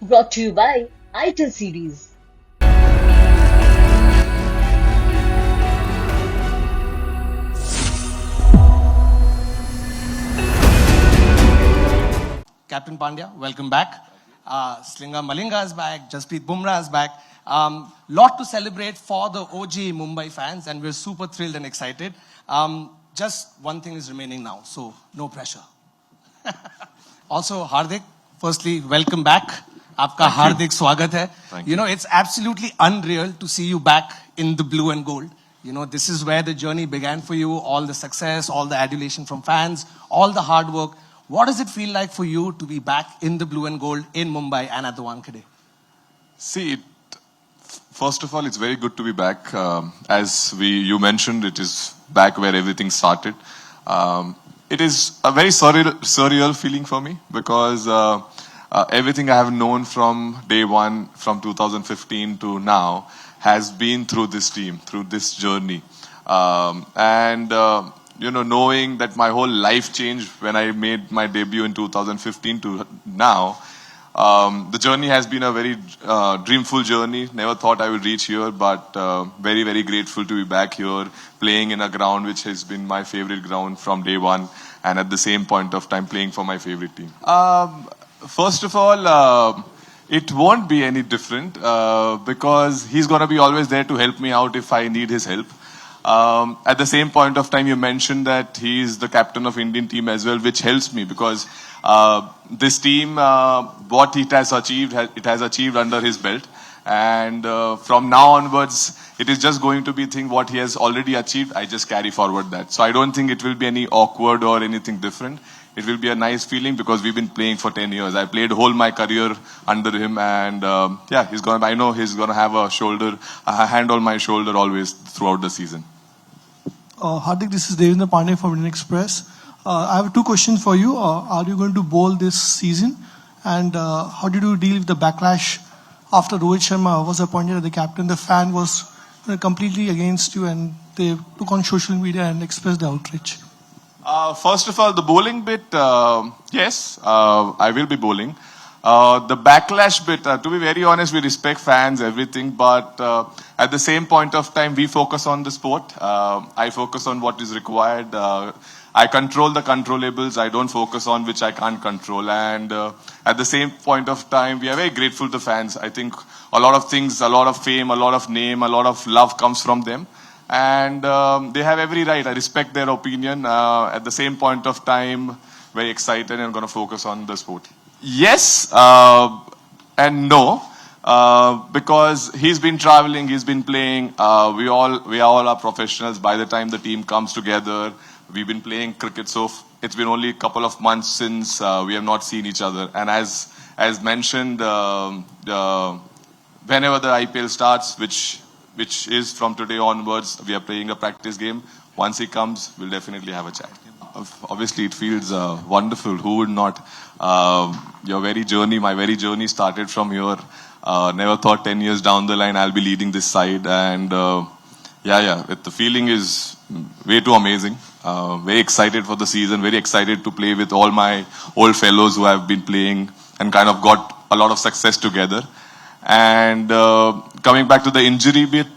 Brought to you by Itel series. Captain Pandya, welcome back. Slinger Malinga is back. Jasprit Bumrah is back. Lot to celebrate for the OG Mumbai fans, and we're super thrilled and excited. Just one thing is remaining now, so no pressure. Also, Hardik, firstly, welcome back. Aapka Hardik swagat hai. Thank You know, it's absolutely unreal to see you back in the blue and gold. You know, this is where the journey began for you, all the success, all the adulation from fans, all the hard work. What does it feel like for you to be back in the blue and gold in Mumbai and at the Wankhede? See, first of all, it's very good to be back. As you mentioned, it is back where everything started. It is a very surreal feeling for me because everything I have known from day one, from 2015 to now, has been through this team, through this journey. Knowing that my whole life changed when I made my debut in 2015 to now, the journey has been a very dreamful journey. Never thought I would reach here, but very, very grateful to be back here, playing in a ground which has been my favorite ground from day one, and at the same point of time playing for my favorite team. First of all, it won't be any different because he's going to be always there to help me out if I need his help. At the same point of time, you mentioned that he is the captain of Indian team as well, which helps me because this team, what it has achieved under his belt. And from now onwards, it is just going to be what he has already achieved. I just carry forward that. So I don't think it will be any awkward or anything different. It will be a nice feeling because we've been playing for 10 years. I played whole my career under him, and I know he's gonna have a hand on my shoulder always throughout the season. Hardik, this is Devendra Pandey from Indian Express. I have two questions for you. Are you going to bowl this season? And how did you deal with the backlash after Rohit Sharma was appointed as the captain? The fan was completely against you, and they took on social media and expressed their outrage. First of all, the bowling bit, yes, I will be bowling. The backlash bit, to be very honest, we respect fans, everything, but at the same point of time, we focus on the sport. I focus on what is required. I control the controllables. I don't focus on which I can't control. And at the same point of time, we are very grateful to fans. I think a lot of things, a lot of fame, a lot of name, a lot of love comes from them. And they have every right. I respect their opinion. At the same point of time, very excited and going to focus on the sport. Yes and no, because he's been traveling, he's been playing. We all are professionals. By the time the team comes together, we've been playing cricket. So it's been only a couple of months since we have not seen each other. And as mentioned, whenever the IPL starts, which is from today onwards, we are playing a practice game. Once he comes, we'll definitely have a chat. Obviously, it feels wonderful. Who would not? My very journey started from here. Never thought 10 years down the line I'll be leading this side. And the feeling is way too amazing. Very excited for the season. Very excited to play with all my old fellows who have been playing and kind of got a lot of success together. And coming back to the injury bit,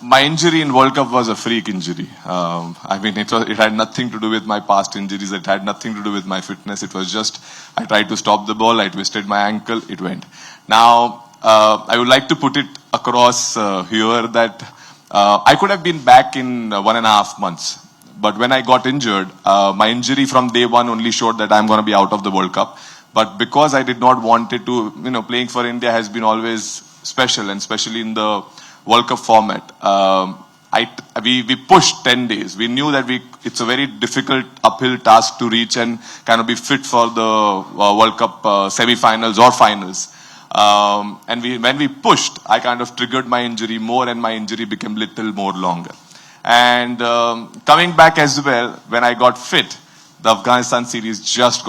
my injury in World Cup was a freak injury. It had nothing to do with my past injuries. It had nothing to do with my fitness. It was just, I tried to stop the ball. I twisted my ankle. It went. Now, I would like to put it across here that I could have been back in 1.5 months. But when I got injured, my injury from day one only showed that I'm going to be out of the World Cup. But because I did not want it to, playing for India has been always special, and especially in the World Cup format. We pushed 10 days. We knew that it's a very difficult uphill task to reach and kind of be fit for the World Cup semi-finals or finals. When we pushed, I kind of triggered my injury more, and my injury became little more longer. And coming back as well, when I got fit, the Afghanistan series just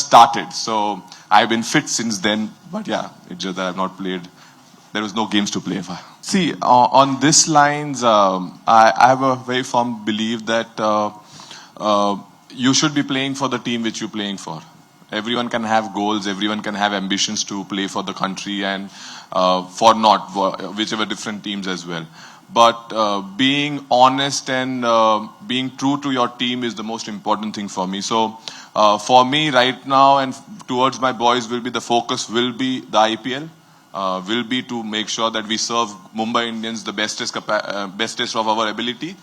started. So I've been fit since then, but it's just that I've not played. There was no games to play for. See, on this lines, I have a very firm belief that you should be playing for the team which you're playing for. everyone can have goals, everyone can have ambitions to play for the country and for whichever different teams as well. But being honest and being true to your team is the most important thing for me. So for me right now and towards my boys the focus will be the IPL. Will be to make sure that we serve Mumbai Indians the bestest of our ability.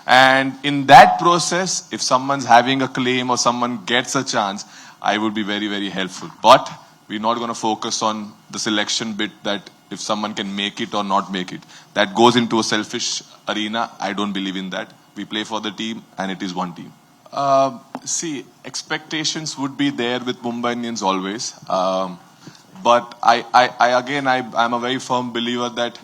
And in that process, if someone's having a claim or someone gets a chance, I would be very, very helpful. But we're not going to focus on the selection bit that if someone can make it or not make it. That goes into a selfish arena. I don't believe in that. We play for the team and it is one team. See, expectations would be there with Mumbai Indians always. But I'm a very firm believer that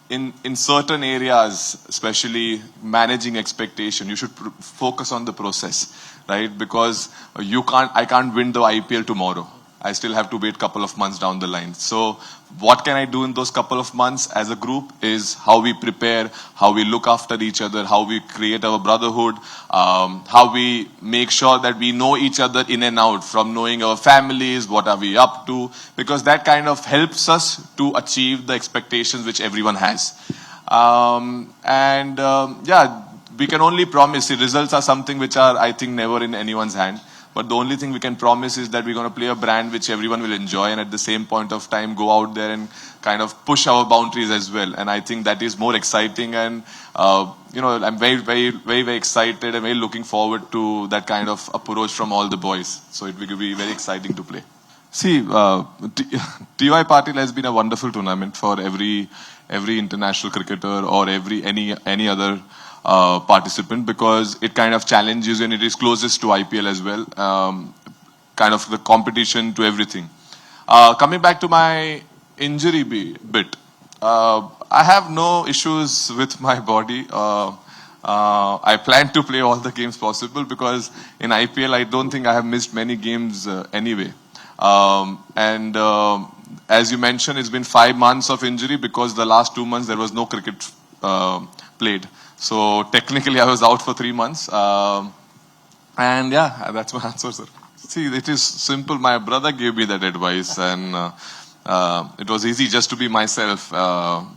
in certain areas, especially managing expectation, you should focus on the process, right? Because I can't win the IPL tomorrow. I still have to wait a couple of months down the line. So what can I do in those couple of months as a group is how we prepare, how we look after each other, how we create our brotherhood, how we make sure that we know each other in and out, from knowing our families, what are we up to, because that kind of helps us to achieve the expectations which everyone has. We can only promise. The results are something which are, I think, never in anyone's hand. But the only thing we can promise is that we're going to play a brand which everyone will enjoy, and at the same point of time go out there and kind of push our boundaries as well. And I think that is more exciting, and I'm very, very, very, very excited and very looking forward to that kind of approach from all the boys. So it will be very exciting to play. See, TY Patil has been a wonderful tournament for every international cricketer or any other participant, because it kind of challenges and it is closest to IPL as well, kind of the competition to everything. Coming back to my injury bit, I have no issues with my body. I plan to play all the games possible, because in IPL I don't think I have missed many games anyway. As you mentioned, it's been 5 months of injury, because the last 2 months there was no cricket played. So technically I was out for 3 months. And yeah, that's my answer, sir. See, it is simple. My brother gave me that advice, and it was easy just to be myself,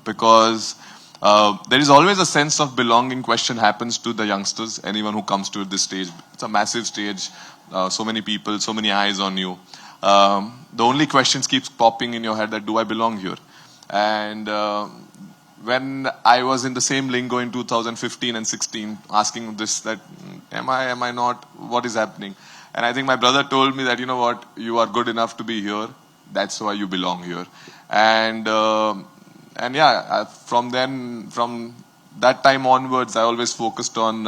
because there is always a sense of belonging question happens to the youngsters, anyone who comes to this stage. It's a massive stage, so many people, so many eyes on you. The only questions keeps popping in your head that, do I belong here? And when I was in the same lingo in 2015 and 16, asking this, that am I not, what is happening? And I think my brother told me that, you know what, you are good enough to be here. That's why you belong here. And yeah, from that time onwards, I always focused on,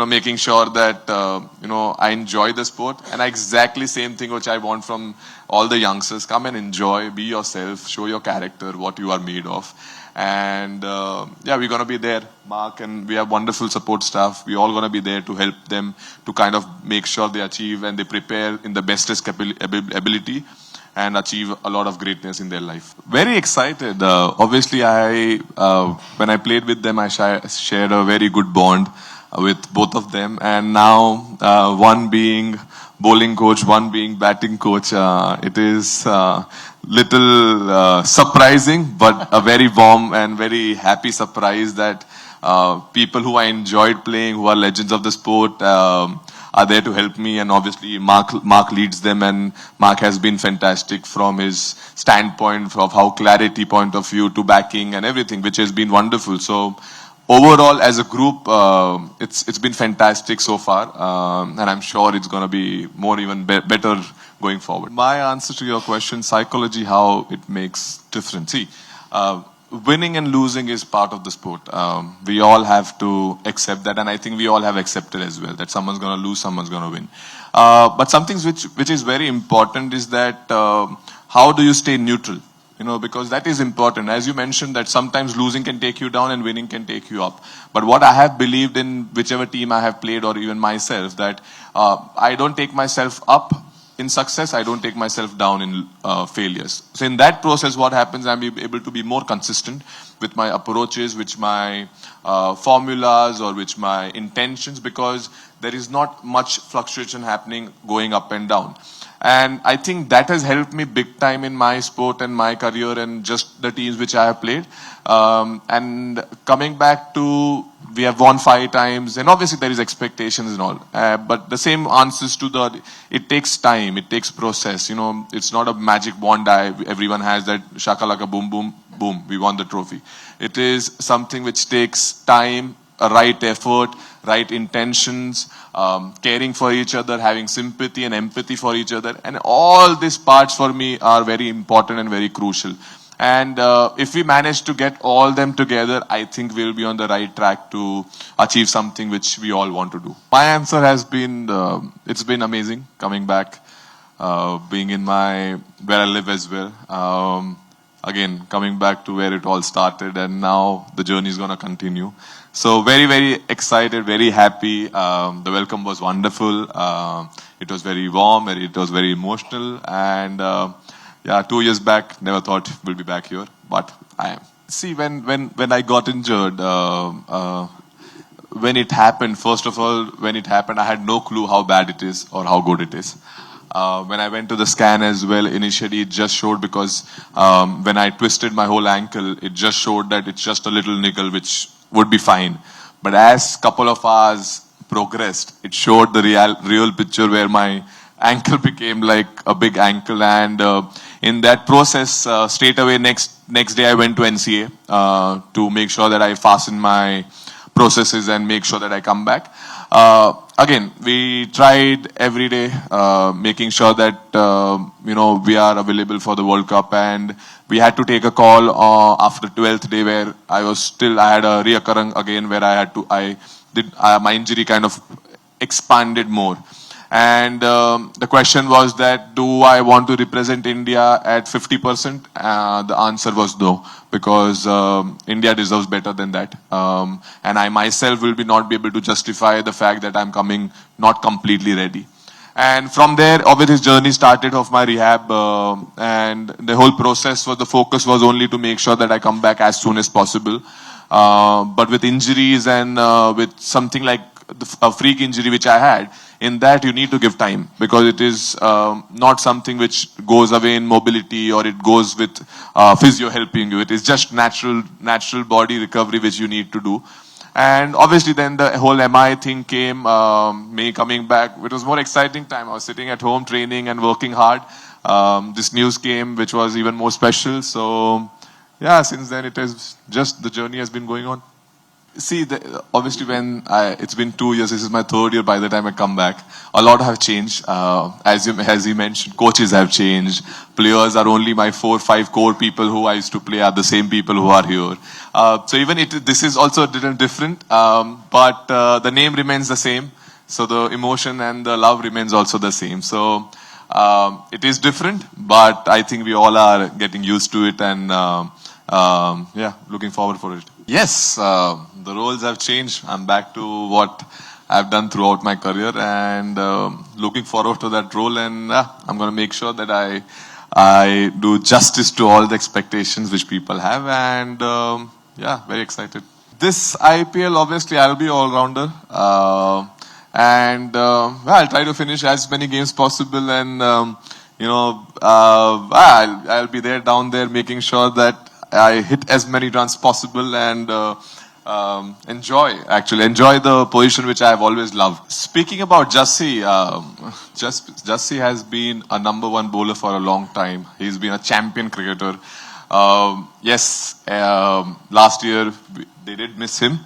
making sure that, I enjoy the sport. And exactly same thing which I want from all the youngsters. Come and enjoy, be yourself, show your character, what you are made of. And yeah, we're going to be there, Mark, and we have wonderful support staff. We're all going to be there to help them to kind of make sure they achieve and they prepare in the bestest ability and achieve a lot of greatness in their life. Very excited. Obviously, when I played with them, I shared a very good bond with both of them. And now, one being bowling coach, one being batting coach, it is little surprising, but a very warm and very happy surprise that people who I enjoyed playing, who are legends of the sport, are there to help me. And obviously Mark leads them, and Mark has been fantastic from his standpoint of how clarity point of view to backing and everything, which has been wonderful. So overall as a group, it's been fantastic so far, and I'm sure it's going to be more even better going forward. My answer to your question, psychology, how it makes difference. See, winning and losing is part of the sport. We all have to accept that, and I think we all have accepted as well that someone's going to lose, someone's going to win. But something which is very important is that how do you stay neutral? Because that is important. As you mentioned, that sometimes losing can take you down and winning can take you up. But what I have believed in whichever team I have played, or even myself, that I don't take myself up in success, I don't take myself down in failures. So in that process, what happens, I'm able to be more consistent with my approaches, with my formulas, or with my intentions, because There is not much fluctuation happening going up and down. And I think that has helped me big time in my sport and my career and just the teams which I have played. And coming back to, we have won 5 times, and obviously there is expectations and all. But the same answers to it takes time, it takes process. You know, it's not a magic wand everyone has that shakalaka boom, boom, boom, we won the trophy. It is something which takes time, a right effort, right intentions, caring for each other, having sympathy and empathy for each other. And all these parts for me are very important and very crucial. And if we manage to get all them together, I think we'll be on the right track to achieve something which we all want to do. My answer has been, it's been amazing coming back, being in where I live as well. Again, coming back to where it all started, and now the journey is going to continue. So very, very excited, very happy. The welcome was wonderful. It was very warm, and it was very emotional. And yeah, 2 years back, never thought we'll be back here, but I am. See, when I got injured, when it happened, first of all, when it happened, I had no clue how bad it is or how good it is. When I went to the scan as well, initially it just showed because when I twisted my whole ankle, it just showed that it's just a little nickel, which would be fine. But as couple of hours progressed, it showed the real picture where my ankle became like a big ankle. And in that process, straight away next day I went to NCA to make sure that I fasten my processes and make sure that I come back. Again, we tried every day, making sure that, we are available for the World Cup, and we had to take a call after 12th day where I had a reoccurring again where my injury kind of expanded more. And the question was that, do I want to represent India at 50%? The answer was no, because India deserves better than that. And I myself will not be able to justify the fact that I'm coming not completely ready. And from there, obviously, this journey started of my rehab, and the whole process the focus was only to make sure that I come back as soon as possible. But with injuries and with something like a freak injury which I had, in that you need to give time, because it is not something which goes away in mobility or it goes with physio helping you. It is just natural body recovery which you need to do. And obviously then the whole MI thing came, me coming back. It was more exciting time. I was sitting at home training and working hard. This news came, which was even more special. So yeah, since then it is just, the journey has been going on. See, obviously it's been 2 years, this is my 3rd year by the time I come back. A lot have changed. As you mentioned, coaches have changed. Players are only my 4-5 core people who I used to play are the same people who are here. So even this is also a little different, but the name remains the same. So the emotion and the love remains also the same. So it is different, but I think we all are getting used to it, and yeah, looking forward for it. Yes, the roles have changed. I'm back to what I've done throughout my career, and looking forward to that role. And I'm going to make sure that I do justice to all the expectations which people have. And yeah, very excited. This IPL, obviously, I'll be all-rounder. And I'll try to finish as many games possible. And, I'll be there, down there, making sure that I hit as many runs possible and enjoy the position which I have always loved. Speaking about Jassi, Jassi has been a #1 bowler for a long time. He's been a champion cricketer. Yes, last year they did miss him.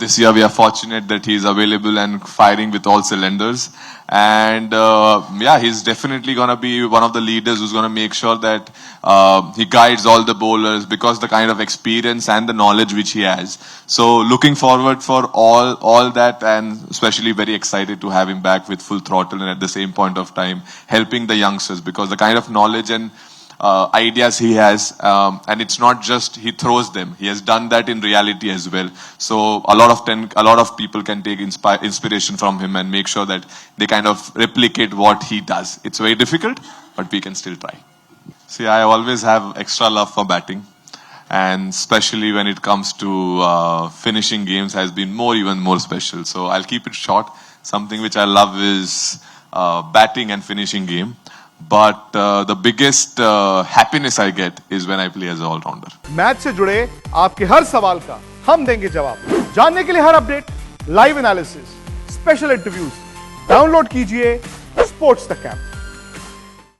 This year we are fortunate that he's available and firing with all cylinders. And yeah, he's definitely going to be one of the leaders who's going to make sure that he guides all the bowlers, because the kind of experience and the knowledge which he has. So looking forward for all that, and especially very excited to have him back with full throttle, and at the same point of time helping the youngsters, because the kind of knowledge and ideas he has, and it's not just he throws them, he has done that in reality as well. So a lot of people can take inspiration from him and make sure that they kind of replicate what he does. It's very difficult, but we can still try. See, I always have extra love for batting, and especially when it comes to finishing games has been even more special. So I'll keep it short. Something which I love is batting and finishing game. But the biggest happiness I get is when I play as an all-rounder. Match से जुड़े आपके हर सवाल का हम देंगे जवाब। जानने के लिए हर update, live analysis, special interviews, download कीजिए स्पोर्ट्स तक ऐप।